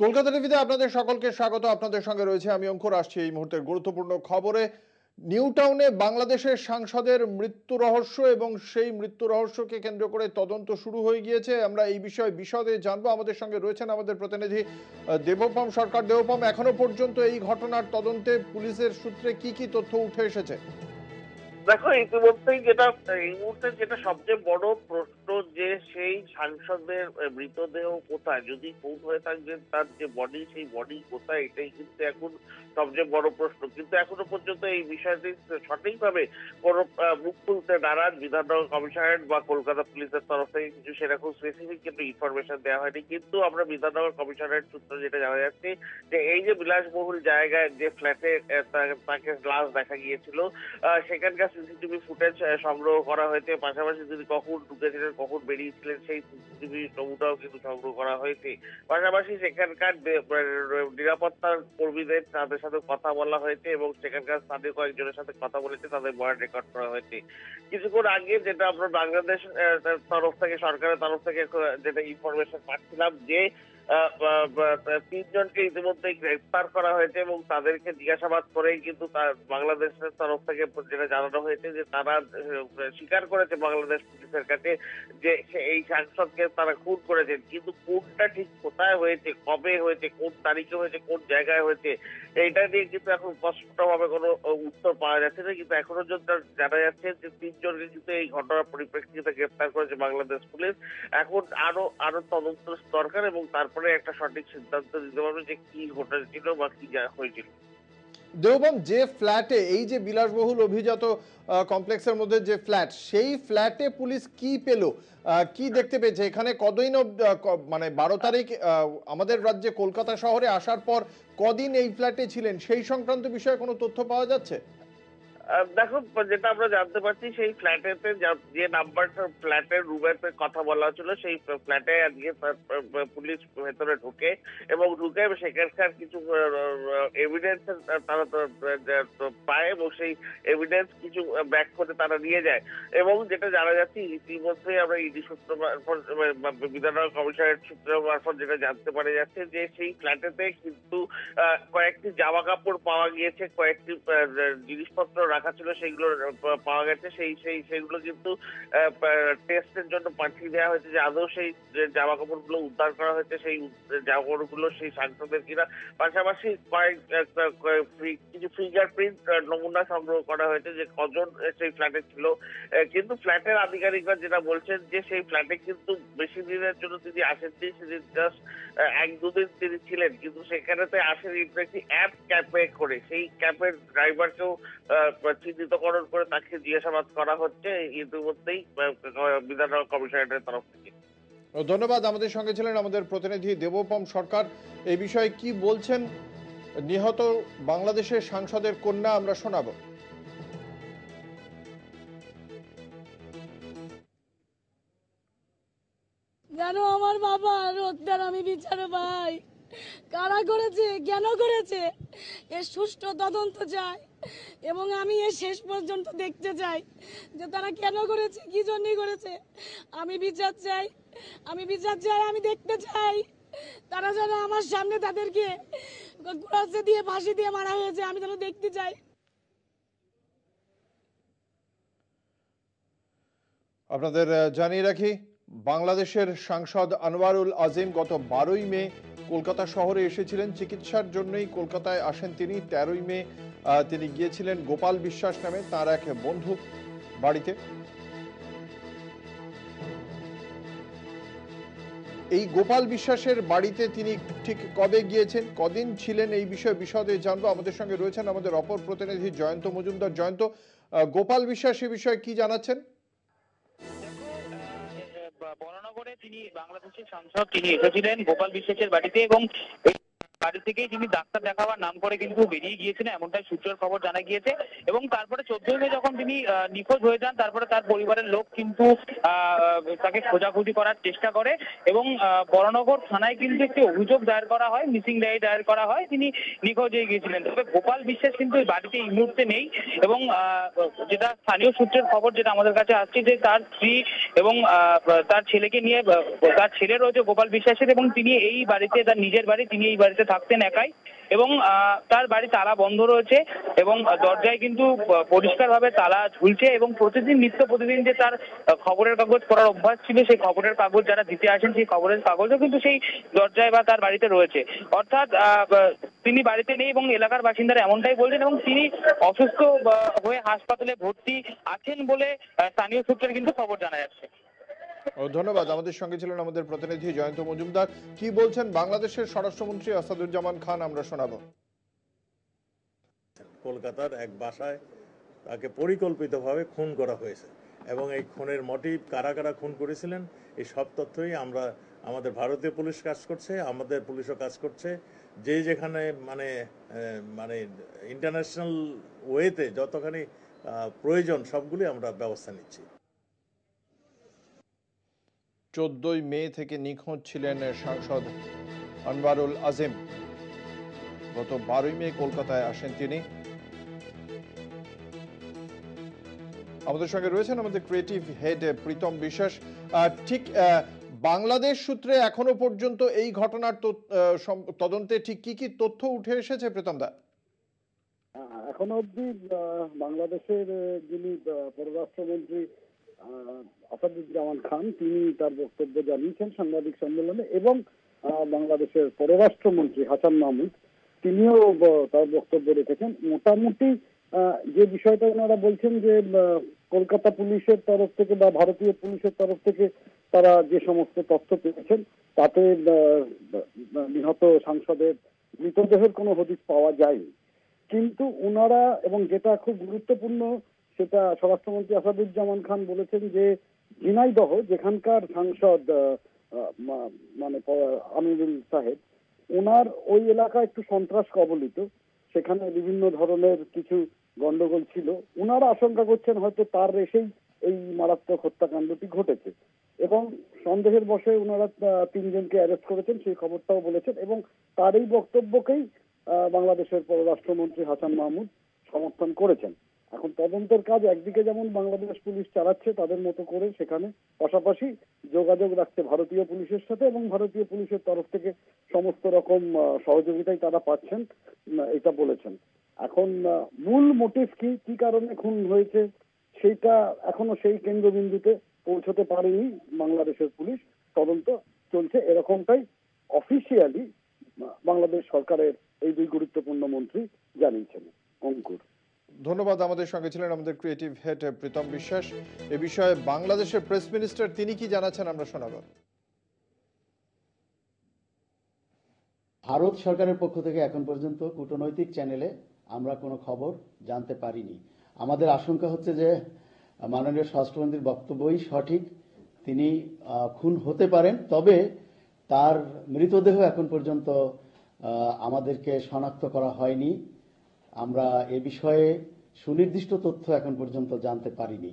কলকাতা টিভিতে আপনাদের সকলকে স্বাগত। আপনাদের সঙ্গে রয়েছে আমি অঙ্কুর। আসছি এই মুহূর্তের গুরুত্বপূর্ণ খবরে। নিউ টাউনে বাংলাদেশের সাংসদের মৃত্যু রহস্য এবং সেই মৃত্যু রহস্যকে কেন্দ্র করে তদন্ত শুরু হয়ে গিয়েছে। আমরা এই বিষয়ে বিশদে জানবো। আমাদের সঙ্গে রয়েছেন আমাদের প্রতিনিধি দেবপম সরকার। দেবপম, এখনো পর্যন্ত এই ঘটনার তদন্তে পুলিশের সূত্রে কি কি তথ্য উঠে এসেছে? দেখো, ইতিমধ্যেই এই মুহূর্তে যেটা সবচেয়ে বড় প্রশ্ন, যে সেই সাংসদের মৃতদেহ কোথায়, যদি খুন হয়ে থাকে তার যে বডি, সেই বডি কোথায়, এটাই কিন্তু এখন সবচেয়ে বড় প্রশ্ন। কিন্তু এখনো পর্যন্ত এই বিষয়টি সঠিকভাবে কোন মুখ খুলতে নারাজ বিধাননগর কমিশনারেট বা কলকাতা পুলিশের তরফ থেকে কিছু সেরকম স্পেসিফিক কিন্তু ইনফরমেশন দেওয়া হয়নি। কিন্তু আমরা বিধাননগর কমিশনারেট সূত্রে যেটা জানা যাচ্ছে, যে এই যে বিলাসবহুল জায়গায় যে ফ্ল্যাটে তাকে লাশ দেখা গিয়েছিল, সেখানকার সিসিটিভি ফুটেজ সংগ্রহ করা হয়েছে। পাশাপাশি তিনি কখন ঢুকেছিলেন, কখন বেরিয়েছিলেন, সেই সিসিটিভি নমুনাও কিন্তু সংগ্রহ করা হয়েছে। পাশাপাশি সেখানকার নিরাপত্তার কর্মীদের তাদের সাথে কথা বলা হয়েছে এবং সেখানকার স্থানীয় কয়েকজনের সাথে কথা বলেছে, তাদের বয়ান রেকর্ড করা হয়েছে। কিছুক্ষণ আগে যেটা আমরা বাংলাদেশ তরফ থেকে, সরকারের তরফ থেকে যেটা ইনফরমেশন পাচ্ছিলাম, যে তিনজনকে ইতিমধ্যেই গ্রেফতার করা হয়েছে এবং তাদেরকে জিজ্ঞাসাবাদ করেই কিন্তু বাংলাদেশের তরফ থেকে যেটা জানানো হয়েছে, যে তারা স্বীকার করেছে বাংলাদেশ পুলিশের কাছে যে এই সাংসদকে তারা খুন করেছেন। কিন্তু খুনটা ঠিক কোথায় হয়েছে, কবে হয়েছে, কোন তারিখে হয়েছে, কোন জায়গায় হয়েছে, এইটা নিয়ে কিন্তু এখন স্পষ্টভাবে কোনো উত্তর পাওয়া যাচ্ছে না। কিন্তু এখনো যেটা জানা যাচ্ছে যে তিনজনকে কিন্তু এই ঘটনার পরিপ্রেক্ষিতে গ্রেফতার করেছে বাংলাদেশ পুলিশ। এখন আরো আরো তদন্ত দরকার এবং তারপরে একটা সঠিক সিদ্ধান্ত দিতে পারবে যে কি ঘটেছিল বা কি হয়েছিল। দেবপম, যে ফ্ল্যাটে, এই যে বিলাসবহুল অভিজাত কমপ্লেক্সের মধ্যে যে ফ্ল্যাট, সেই ফ্ল্যাটে পুলিশ কি পেল, কি দেখতে পেয়েছে? এখানে কদিন মানে 12 তারিখ আমাদের রাজ্যে কলকাতা শহরে আসার পর কদিন এই ফ্ল্যাটে ছিলেন, সেই সংক্রান্ত বিষয়ে কোনো তথ্য পাওয়া যাচ্ছে? দেখো, যেটা আমরা জানতে পারছি, সেই ফ্ল্যাটেতে যে নাম্বারটা ফ্ল্যাটের রুমের কথা বলা হচ্ছিল, সেই ফ্ল্যাটে আজকে পুলিশ ভেতরে ঢুকে এবং ঢুকে সেখানকার কিছু এভিডেন্স তারা পায় এবং সেই এভিডেন্স কিছু ব্যাক করে তারা নিয়ে যায়। এবং যেটা জানা যাচ্ছে, ইতিমধ্যে আমরা ইডি সূত্র বিধাননগর কমিশনের সূত্র মারফত যেটা জানতে পারা যাচ্ছে, যে সেই ফ্ল্যাটেতে কিন্তু কয়েকটি জামা কাপড় পাওয়া গিয়েছে, কয়েকটি জিনিসপত্র রাখা ছিল, সেইগুলো পাওয়া গেছে। সেইগুলো কিন্তু টেস্টের জন্য পাঠিয়ে দেওয়া হয়েছে, যে আদৌ সেই জামা কাপড়গুলো উদ্ধার করা হয়েছে, সেই জামা কাপড়গুলো সেই সাংসদের কিনা। পাশাপাশি কিছু ফিঙ্গারপ্রিন্ট নমুনা সংগ্রহ করা হয়েছে, যে কজন সেই ফ্ল্যাটে ছিল। কিন্তু ফ্ল্যাটের আধিকারিকরা যেটা বলছেন, যে সেই ফ্ল্যাটে কিন্তু বেশি দিনের জন্য তিনি আসেননি, সেদিন জাস্ট 1-2 দিন তিনি ছিলেন। কিন্তু সেখানেতে আসেন একটি অ্যাপ ক্যাবে করে, সেই ক্যাবের ড্রাইভারকেও চিহ্নিতকরণ করে তাকে জিজ্ঞাসাবাদ করা হচ্ছে ইতিমধ্যেই বিধাননগর কমিশনারেটের তরফ থেকে। ধন্যবাদ। আমাদের সঙ্গে ছিলেন আমাদের প্রতিনিধি দেবপম সরকার। এই বিষয়ে কি বলছেন নিহত বাংলাদেশের সাংসদের কন্যা, আমরা শোনাবো। জানো, আমার বাবা হত্যার আমি বিচার পাই। কারা করেছে, কেন করেছে, এর সুষ্ঠু তদন্ত চাই এবং আমি এর শেষ পর্যন্ত দেখতে চাই যে তারা কেন করেছে, কি জন্য করেছে। আমি বিচার চাই, আমি বিচার চাই, আমি দেখতে চাই। তারা যেন আমার সামনে তাদেরকে কুড়াচ্ছে দিয়ে, ফাঁসি দিয়ে মারা হয়েছে, আমি যেন দেখতে চাই। আপনাদের জানিয়ে রাখি, বাংলাদেশের সাংসদ আনোয়ারুল আজিম গত 12ই মে কলকাতা শহরে এসেছিলেন চিকিৎসার জন্যই। কলকাতায় আসেন তিনি 13ই মে। তিনি গিয়েছিলেন গোপাল বিশ্বাস নামে তার এক বন্ধু বাড়িতে। এই গোপাল বিশ্বাসের বাড়িতে তিনি ঠিক কবে গিয়েছেন, কদিন ছিলেন, এই বিষয়ে বিশদে জানবো। আমাদের সঙ্গে রয়েছেন আমাদের অপর প্রতিনিধি জয়ন্ত মজুমদার। জয়ন্ত, গোপাল বিশ্বাস এ বিষয়ে কি জানাচ্ছেন? বরানগরে তিনি বাংলাদেশের সাংসদ, তিনি এসেছিলেন গোপাল বিশ্বাসের বাড়িতে এবং বাড়ি থেকেই তিনি ডাক্তার দেখাবার নাম করে কিন্তু বেরিয়ে গিয়েছিলেন, এমনটাই সূত্রের খবর জানা গিয়েছে। এবং তারপরে 14 মে যখন তিনি নিখোঁজ হয়ে যান, তারপরে তার পরিবারের লোক কিন্তু তাকে খোঁজাখুঁজি করার চেষ্টা করে এবং বরানগর থানায় কিন্তু একটি অভিযোগ দায়ের করা হয়, মিসিং ডায়েরি দায়ের করা হয়, তিনি নিখোঁজ হয়ে গিয়েছিলেন। তবে গোপাল বিশ্বাস কিন্তু এই বাড়িতে এই মুহূর্তে নেই এবং যেটা স্থানীয় সূত্রের খবর যেটা আমাদের কাছে আসছে যে তার স্ত্রী এবং তার ছেলেকে নিয়ে, তার ছেলে রয়েছে গোপাল বিশ্বাসের এবং তিনি এই বাড়িতে, তার নিজের বাড়ি, তিনি এই বাড়িতে থাকতেন একাই এবং তার বাড়ি তালা বন্ধ রয়েছে এবং দরজায় কিন্তু পরিষ্কারভাবে তালা ঝুলছে এবং প্রতিদিন যে তার খবরের কাগজ পড়ার অভ্যাস ছিল, সেই খবরের কাগজ যারা দিতে আসেন সেই খবরের কাগজও কিন্তু সেই দরজায় বা তার বাড়িতে রয়েছে। অর্থাৎ তিনি বাড়িতে নেই এবং এলাকার বাসিন্দারা এমনটাই বলছেন এবং তিনি অসুস্থ হয়ে হাসপাতালে ভর্তি আছেন বলে স্থানীয় সূত্রে কিন্তু খবর জানা যাচ্ছে। ধন্যবাদ। আমাদের সঙ্গে ছিলেন আমাদের প্রতিনিধি জয়ন্ত মজুমদার। কি বলছেন বাংলাদেশের স্বরাষ্ট্রমন্ত্রী আসাদুজ্জামান খান, আমরা শোনাবো। কলকাতার এক বাসায় তাকে পরিকল্পিতভাবে খুন করা হয়েছে এবং এই খুনের মোটিভ কারা কারা খুন করেছিলেন এই সব তথ্যই আমাদের ভারতীয় পুলিশ কাজ করছে, আমাদের পুলিশও কাজ করছে। যে যেখানে মানে ইন্টারন্যাশনাল ওয়েতে যতখানি প্রয়োজন সবগুলি আমরা ব্যবস্থা নিচ্ছি। 14 মে থেকে নিখোঁজ ছিলেন সাংসদ আনোয়ারুল আজিম। গত 12 মে কলকাতায় আসেন তিনি। আমাদের সঙ্গে রয়েছেন আমাদের ক্রিয়েটিভ হেড প্রীতম বিশ্বাস। ঠিক বাংলাদেশ সূত্রে এখনো পর্যন্ত এই ঘটনার তদন্তে ঠিক কি কি তথ্য উঠে এসেছে প্রীতম দা? এখনো অবধি বাংলাদেশের যিনি পররাষ্ট্রমন্ত্রী আসাদুজ্জামান খান, তিনি তার বক্তব্য জানিয়েছেন সাংবাদিক সম্মেলনে এবং বাংলাদেশের পররাষ্ট্রমন্ত্রী হাসান মাহমুদ তিনিও তার বক্তব্য রেখেছেন। মোটামুটি যে বিষয়টা ওনারা বলছেন যে কলকাতা পুলিশের তরফ থেকে বা ভারতীয় পুলিশের তরফ থেকে তারা যে সমস্ত তথ্য পেয়েছেন তাতে নিহত সাংসদের মৃতদেহের কোনো হদিস পাওয়া যায়নি। কিন্তু ওনারা, এবং যেটা খুব গুরুত্বপূর্ণ সেটা স্বরাষ্ট্রমন্ত্রী আসাদুজ্জামান খান বলেছেন যে ঝিনাইদহ, যেখানকার সাংসদ মানে আমিরুল সাহেব, ওনার ওই এলাকা একটু সন্ত্রাস কবলিত, সেখানে বিভিন্ন ধরনের কিছু গন্ডগোল ছিল। ওনারা আশঙ্কা করছেন হয়তো তার রেশেই এই মারাত্মক হত্যাকাণ্ডটি ঘটেছে এবং সন্দেহের বশে ওনারা 3 জনকে অ্যারেস্ট করেছেন, সেই খবরটাও বলেছেন এবং তার এই বক্তব্যকেই বাংলাদেশের পররাষ্ট্রমন্ত্রী হাসান মাহমুদ সমর্থন করেছেন। এখন তদন্তের কাজ একদিকে যেমন বাংলাদেশ পুলিশ চালাচ্ছে তাদের মতো করে, সেখানে পাশাপাশি যোগাযোগ রাখছে ভারতীয় পুলিশের সাথে এবং ভারতীয় পুলিশের তরফ থেকে সমস্ত রকম সহযোগিতাই তারা পাচ্ছেন, এটা বলেছেন। এখন মূল মোটিভ কি কারণে খুন হয়েছে সেইটা এখনো সেই কেন্দ্রবিন্দুতে পৌঁছতে পারেনি বাংলাদেশের পুলিশ। তদন্ত চলছে, এরকমটাই অফিসিয়ালি বাংলাদেশ সরকারের এই 2 গুরুত্বপূর্ণ মন্ত্রী জানিয়েছেন। অঙ্কুর, ধন্যবাদ। আমাদের সঙ্গে ছিলেন আমাদের ক্রিয়েটিভ হেড প্রীতম বিশ্বাস। এ বিষয়ে বাংলাদেশের প্রেস মিনিস্টার তিনি কি জানাচ্ছেন আমরা শোনাবো। ভারত সরকারের পক্ষ থেকে এখন পর্যন্ত কূটনৈতিক চ্যানেলে আমরা কোনো খবর জানতে পারিনি। আমাদের আশঙ্কা হচ্ছে যে মাননীয় স্বরাষ্ট্রমন্ত্রীর বক্তব্যই সঠিক, তিনি খুন হতে পারেন, তবে তার মৃতদেহ এখন পর্যন্ত আমাদেরকে শনাক্ত করা হয়নি। আমরা এ বিষয়ে সুনির্দিষ্ট তথ্য এখন পর্যন্ত জানতে পারিনি।